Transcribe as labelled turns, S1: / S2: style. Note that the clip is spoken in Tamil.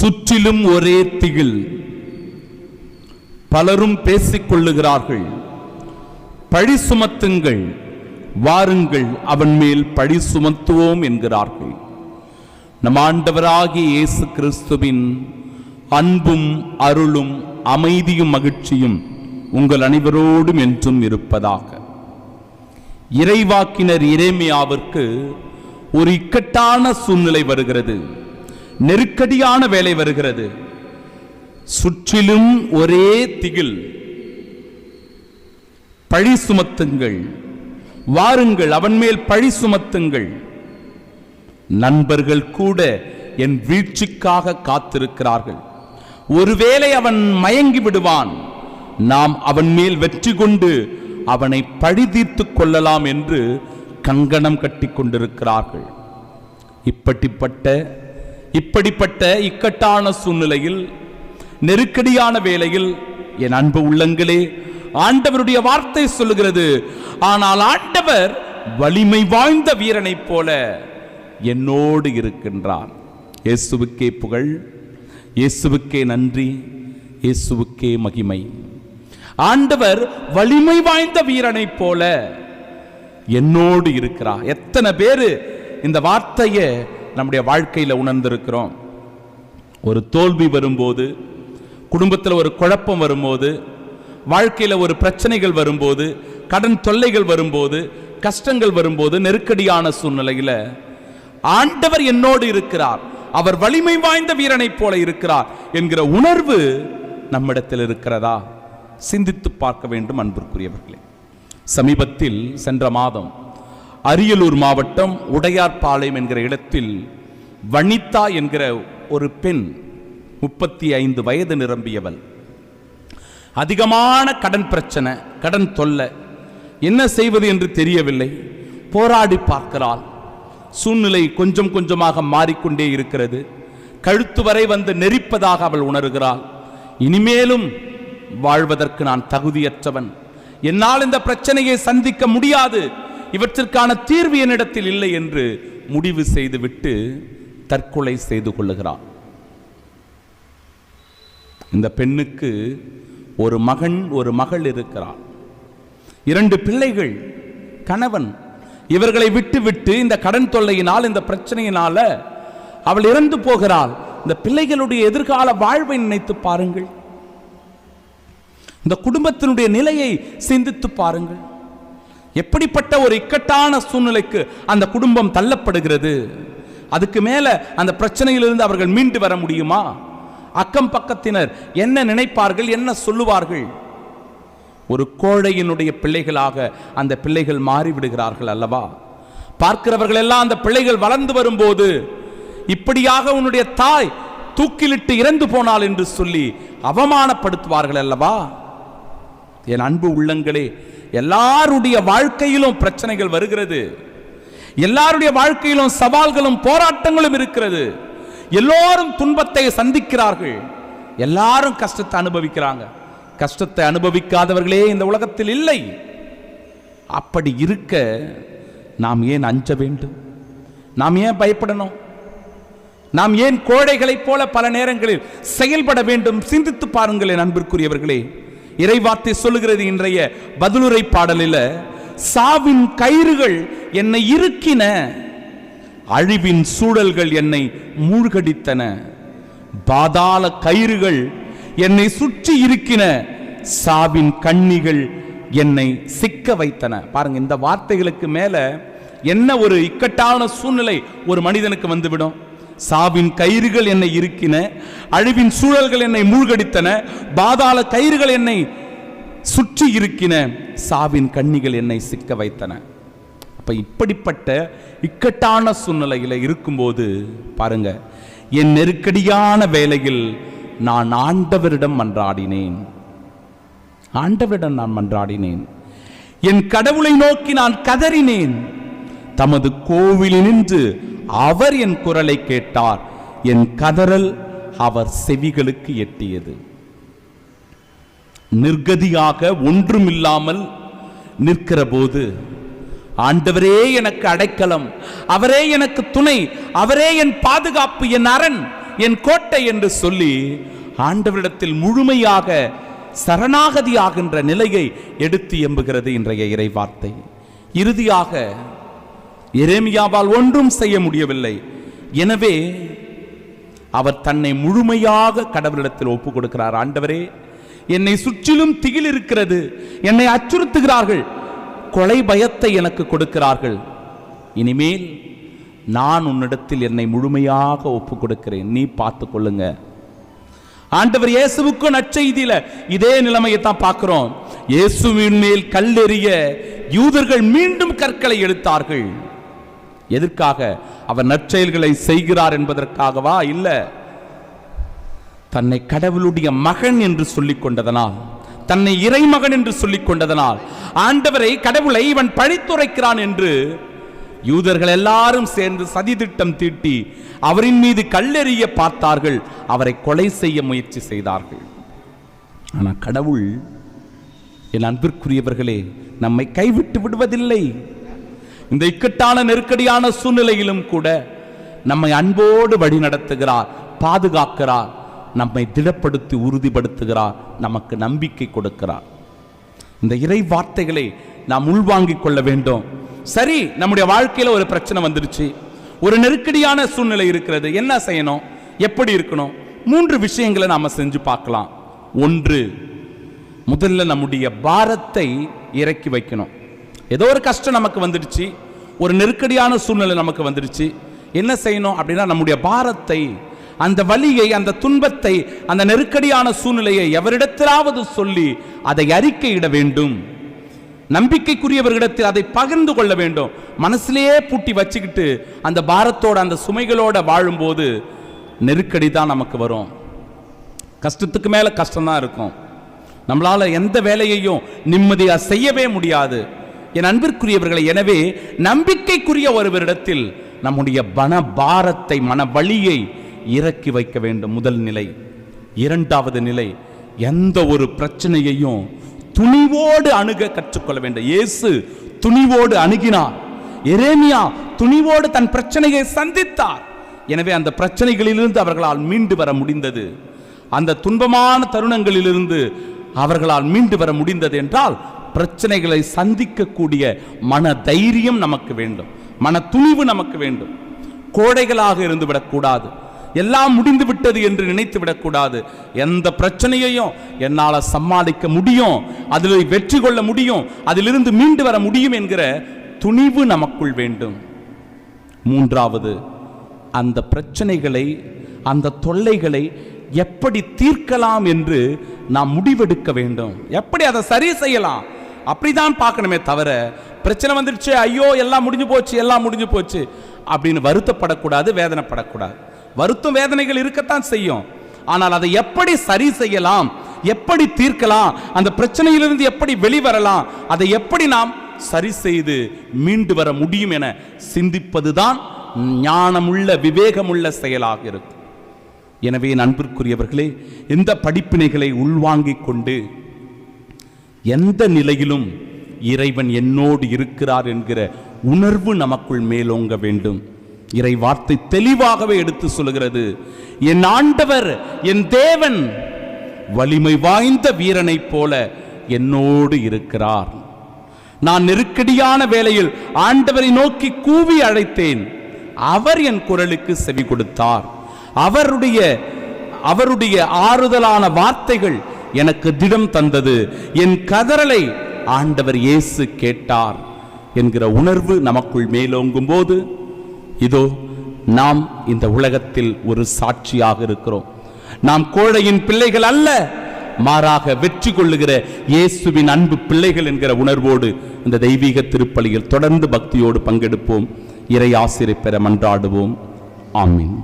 S1: சுற்றிலும் ஒரே திகில். பலரும் பேசிக் கொள்ளுகிறார்கள். பழி சுமத்துங்கள், வாருங்கள் அவன் மேல் பழி சுமத்துவோம் என்கிறார்கள். நம் ஆண்டவராகிய இயேசு கிறிஸ்துவின் அன்பும் அருளும் அமைதியும் மகிழ்ச்சியும் உங்கள் அனைவரோடும் என்றும் இருப்பதாக. இறைவாக்கினர் எரேமியாவிற்கு ஒரு இக்கட்டான சூழ்நிலை வருகிறது, நெருக்கடியான வேலை வருகிறது. சுற்றிலும் ஒரே திகில். பழி சுமத்துங்கள், வாருங்கள் அவன் மேல் பழி சுமத்துங்கள். நண்பர்கள் கூட என் வீழ்ச்சிக்காக காத்திருக்கிறார்கள். ஒருவேளை அவன் மயங்கி விடுவான், நாம் அவன் மேல் வெற்றி கொண்டு அவனை பழி தீர்த்துக் கொள்ளலாம் என்று கங்கணம் கட்டி கொண்டிருக்கிறார்கள். இப்படிப்பட்ட இக்கட்டான சூழ்நிலையில், நெருக்கடியான வேளையில் என் அன்பு உள்ளங்களே, ஆண்டவருடைய வார்த்தை சொல்லுகிறது, ஆனால் ஆண்டவர் வலிமை வாய்ந்த வீரனைப் போல என்னோடு இருக்கின்றார். இயேசுவுக்கே புகழ், இயேசுவுக்கே நன்றி, இயேசுவுக்கே மகிமை. ஆண்டவர் வலிமை வாய்ந்த வீரனைப் போல என்னோடு இருக்கிறார். எத்தனை பேரு இந்த வார்த்தையை நம்முடைய வாழ்க்கையில் உணர்ந்திருக்கிறோம்? ஒரு தோல்வி வரும்போது, குடும்பத்தில் ஒரு குழப்பம் வரும்போது, வாழ்க்கையில் ஒரு பிரச்சனைகள் வரும்போது, கடன் தொல்லைகள் வரும்போது, கஷ்டங்கள் வரும்போது, நெருக்கடியான சூழ்நிலையில் ஆண்டவர் என்னோடு இருக்கிறார், அவர் வலிமை வாய்ந்த வீரனைப் போல இருக்கிறார் என்கிற உணர்வு நம்மிடத்தில் இருக்கிறதா? சிந்தித்து பார்க்க வேண்டும் அன்பிற்குரியவர்களே. சமீபத்தில் சென்ற மாதம் அரியலூர் மாவட்டம் உடையார்பாளையம் என்கிற இடத்தில் வனிதா என்கிற ஒரு பெண், 35 வயது நிரம்பியவள், அதிகமான கடன் பிரச்சனை, கடன் தொல்லை, என்ன செய்வது என்று தெரியவில்லை. போராடி பார்க்கிறாள். சூழ்நிலை கொஞ்சம் கொஞ்சமாக மாறிக்கொண்டே இருக்கிறது. கழுத்து வரை வந்து நெரிப்பதாக அவள் உணர்கிறாள். இனிமேலும் வாழ்வதற்கு நான் தகுதியற்றவன், என்னால் இந்த பிரச்சனையை சந்திக்க முடியாது, இவற்றிற்கான தீர்வு என்னிடத்தில் இல்லை என்று முடிவு செய்துவிட்டு தற்கொலை செய்து கொள்ளுகிறார். இந்த பெண்ணுக்கு ஒரு மகன், ஒரு மகள் இருக்கிறார். 2 பிள்ளைகள், கணவன். இவர்களை விட்டு இந்த கடன் தொல்லையினால், இந்த பிரச்சனையினால அவள் இறந்து போகிறாள். இந்த பிள்ளைகளுடைய எதிர்கால வாழ்வை நினைத்து பாருங்கள். இந்த குடும்பத்தினுடைய நிலையை சிந்தித்து பாருங்கள். எப்படிப்பட்ட ஒரு இக்கட்டான சூழ்நிலைக்கு அந்த குடும்பம் தள்ளப்படுகிறது. அதுக்கு மேல அந்த பிரச்சனையிலிருந்து அவர்கள் மீண்டு வர முடியுமா? அக்கம் பக்கத்தினர் என்ன நினைப்பார்கள், என்ன சொல்லுவார்கள்? ஒரு கோழையினுடைய பிள்ளைகளாக அந்த பிள்ளைகள் மாறிவிடுகிறார்கள் அல்லவா? பார்க்கிறவர்கள் எல்லாம் அந்த பிள்ளைகள் வளர்ந்து வரும்போது, இப்படியாக உன்னுடைய தாய் தூக்கிலிட்டு இறந்து போனாள் என்று சொல்லி அவமானப்படுத்துவார்கள் அல்லவா? என் அன்பு உள்ளங்களே, எல்லாருடைய வாழ்க்கையிலும் பிரச்சனைகள் வருகிறது. எல்லாருடைய வாழ்க்கையிலும் சவால்களும் போராட்டங்களும் இருக்கிறது. எல்லோரும் துன்பத்தை சந்திக்கிறார்கள். எல்லாரும் கஷ்டத்தை அனுபவிக்கிறாங்க. கஷ்டத்தை அனுபவிக்காதவர்களே இந்த உலகத்தில் இல்லை. அப்படி இருக்க நாம் ஏன் அஞ்ச வேண்டும்? நாம் ஏன் பயப்படணும்? நாம் ஏன் கோழைகளைப் போல பல நேரங்களில் செயல்பட வேண்டும்? சிந்தித்து பாருங்கள் என் அன்பிற்குரியவர்களே. இறைவார்த்தை சொல்லுகிறது இன்றைய பதிலுரை பாடலில், சாவின் கயிறுகள் என்னை இறுக்கின, அழிவின் சூழல்கள் என்னை மூழ்கடித்தன, பாதாள கயிறுகள் என்னை சுற்றி இருக்கின, சாவின் கண்ணிகள் என்னை சிக்க வைத்தன. பாருங்க, இந்த வார்த்தைகளுக்கு மேல என்ன ஒரு இக்கட்டான சூழ்நிலை ஒரு மனிதனுக்கு வந்துவிடும். சாவின் கயிறுகள் என்னை இருக்கின, அழிவின் சூழல்கள் என்னை மூழ்கடித்தன, பாதாள கயிறுகள் என்னை சுற்றி இருக்கின, சாவின் கண்ணிகள் என்னை சிக்க வைத்தன. அப்ப இப்படிப்பட்ட இக்கட்டான சூழ்நிலையில இருக்கும்போது பாருங்க, என் நெருக்கடியான வேளையில் நான் ஆண்டவரிடம் மன்றாடினேன். ஆண்டவரிடம் நான் மன்றாடினேன். என் கடவுளை நோக்கி நான் கதறினேன். தமது கோவிலில் நின்று அவர் என் குரலை கேட்டார். என் கதறல் அவர் செவிகளுக்கு எட்டியது. நிர்கதியாக ஒன்றுமில்லாமல் நிற்கிற போது, ஆண்டவரே எனக்கு அடைக்கலம், அவரே எனக்கு துணை, அவரே என் பாதுகாப்பு, என் அரண், என் கோட்டை என்று சொல்லி ஆண்டவரிடத்தில் முழுமையாக சரணாகதியாகின்ற நிலையை எடுத்து எம்புகிறது இன்றைய இறை வார்த்தை. இறுதியாக எரேமியாவால் ஒன்றும் செய்ய முடியவில்லை. எனவே அவர் தன்னை முழுமையாக கடவுளிடத்தில் ஒப்புக் கொடுக்கிறார். ஆண்டவரே, என்னை சுற்றிலும் திகில் இருக்கிறது, என்னை அச்சுறுத்துகிறார்கள், கொலை பயத்தை எனக்கு கொடுக்கிறார்கள். இனிமேல் நான் உன்னிடத்தில் என்னை முழுமையாக ஒப்புக் கொடுக்கிறேன், நீ பார்த்து கொள்ளுங்க. ஆண்டவர் இயேசுவுக்கும் நற்செய்தியில இதே நிலைமையை தான் பார்க்கிறோம். இயேசுவின் மேல் கல்லெறிய யூதர்கள் மீண்டும் கற்களை எடுத்தார்கள். எதற்காக? அவர் நற்செயல்களை செய்கிறார் என்பதற்காகவா? இல்ல, தன்னை கடவுளுடைய மகன் என்று சொல்லிக் கொண்டதனால், தன்னை இறைமகன் என்று சொல்லிக் கொண்டதனால், ஆண்டவரை கடவுளை இவன் பழித்துரைக்கிறான் என்று யூதர்கள் எல்லாரும் சேர்ந்து சதி திட்டம் தீட்டி அவரின் மீது கல்லெறிய பார்த்தார்கள், அவரை கொலை செய்ய முயற்சி செய்தார்கள். ஆனால் கடவுள், என் அன்பிற்குரியவர்களே, நம்மை கைவிட்டு விடுவதில்லை. இந்த இக்கட்டான நெருக்கடியான சூழ்நிலையிலும் கூட நம்மை அன்போடு வழி நடத்துகிறார், பாதுகாக்கிறார், நம்மை திடப்படுத்தி உறுதிப்படுத்துகிறார், நமக்கு நம்பிக்கை கொடுக்கிறார். இந்த இறை வார்த்தைகளை நாம் உள்வாங்கிக் கொள்ள வேண்டும். சரி, நம்முடைய வாழ்க்கையில் ஒரு பிரச்சனை வந்துருச்சு, ஒரு நெருக்கடியான சூழ்நிலை இருக்கிறது, என்ன செய்யணும், எப்படி இருக்கணும்? 3 விஷயங்களை நாம செஞ்சு பார்க்கலாம். 1, முதல்ல நம்முடைய பாரத்தை இறக்கி வைக்கணும். ஏதோ ஒரு கஷ்டம் நமக்கு வந்துடுச்சு, ஒரு நெருக்கடியான சூழ்நிலை நமக்கு வந்துடுச்சு, என்ன செய்யணும் அப்படின்னா, நம்முடைய பாரத்தை, அந்த வலியை, அந்த துன்பத்தை, அந்த நெருக்கடியான சூழ்நிலையை எவரிடத்திலாவது சொல்லி அதை அறிக்கையிட வேண்டும். நம்பிக்கைக்குரியவர்களிடத்தில் அதை பகிர்ந்து கொள்ள வேண்டும். மனசிலேயே பூட்டி வச்சுக்கிட்டு அந்த பாரத்தோட, அந்த சுமைகளோட வாழும்போது நெருக்கடி தான் நமக்கு வரும். கஷ்டத்துக்கு மேல கஷ்டம் தான் இருக்கும். நம்மளால எந்த வேலையையும் நிம்மதியா செய்யவே முடியாது. என் அன்பிற்குரியவர்களை, எனவே நம்பிக்கைக்குரிய ஒருவரிடத்தில் நம்முடைய மன பாரத்தை, மன வலியை இறக்கி வைக்க வேண்டும். முதல் நிலை. 2வது நிலை, எந்த ஒரு பிரச்சனையையும் துணிவோடு அணுக கற்றுக்கொள்ள வேண்டும். இயேசு துணிவோடு அணுகினார். எரேமியா துணிவோடு தன் பிரச்சனையை சந்தித்தார். எனவே அந்த பிரச்சனைகளிலிருந்து அவர்களால் மீண்டு வர முடிந்தது. அந்த துன்பமான தருணங்களிலிருந்து அவர்களால் மீண்டு வர முடிந்தது என்றால், பிரச்சனைகளை சந்திக்கக்கூடிய மன தைரியம் நமக்கு வேண்டும், மன துணிவு நமக்கு வேண்டும். கோடைகளாக இருந்து விடக்கூடாது, எல்லாம் முடிந்து விட்டது என்று நினைத்து விடக்கூடாது. எந்த பிரச்சனையையும் என்னால் சமாளிக்க முடியும், அதில் வெற்றி கொள்ள முடியும், அதிலிருந்து மீண்டு வர முடியும் என்கிற துணிவு நமக்குள் வேண்டும். 3வது, அந்த பிரச்சனைகளை, அந்த தொல்லைகளை எப்படி தீர்க்கலாம் என்று நாம் முடிவெடுக்க வேண்டும். எப்படி அதை சரி செய்யலாம் அப்படிதான் பார்க்கணுமே தவிர, பிரச்சனை வந்துடுச்சு, ஐயோ எல்லாம் முடிஞ்சு போச்சு, எல்லாம் முடிஞ்சு போச்சு அப்படின்னு வருத்தப்படக்கூடாது, வேதனைப்படக்கூடாது. வருத்தம் வேதனைகள் இருக்கத்தான் செய்யும். ஆனால் அதை எப்படி சரி செய்யலாம், எப்படி தீர்க்கலாம், அந்த பிரச்சனையிலிருந்து எப்படி வெளிவரலாம், அதை எப்படி நாம் சரி செய்து மீண்டு வர முடியும் என சிந்திப்பதுதான் ஞானமுள்ள, விவேகமுள்ள செயலாக இருக்கும். எனவே அன்பிற்குரியவர்களே, இந்த படிப்பினைகளை உள்வாங்கிக் கொண்டு எந்த நிலையிலும் இறைவன் என்னோடு இருக்கிறார் என்கிற உணர்வு நமக்குள் மேலோங்க வேண்டும். இறை வார்த்தை தெளிவாகவே எடுத்து சொல்கிறது, என் ஆண்டவர், என் தேவன் வலிமை வாய்ந்த வீரனைப் போல என்னோடு இருக்கிறார். நான் நெருக்கடியான வேளையில் ஆண்டவரை நோக்கி கூவி அழைத்தேன், அவர் என் குரலுக்கு செவி கொடுத்தார். அவருடைய ஆறுதலான வார்த்தைகள் எனக்கு திடம் தந்தது. என் கதறலை ஆண்டவர் இயேசு கேட்டார் என்கிற உணர்வு நமக்குள் மேலோங்கும் போது, இதோ நாம் இந்த உலகத்தில் ஒரு சாட்சியாக இருக்கிறோம். நாம் கோழையின் பிள்ளைகள் அல்ல, மாறாக வெற்றி கொள்ளுகிற இயேசுவின் அன்பு பிள்ளைகள் என்கிற உணர்வோடு இந்த தெய்வீக திருப்பலியில் தொடர்ந்து பக்தியோடு பங்கெடுப்போம். இறை ஆசிரை பெற மன்றாடுவோம். ஆமீன்.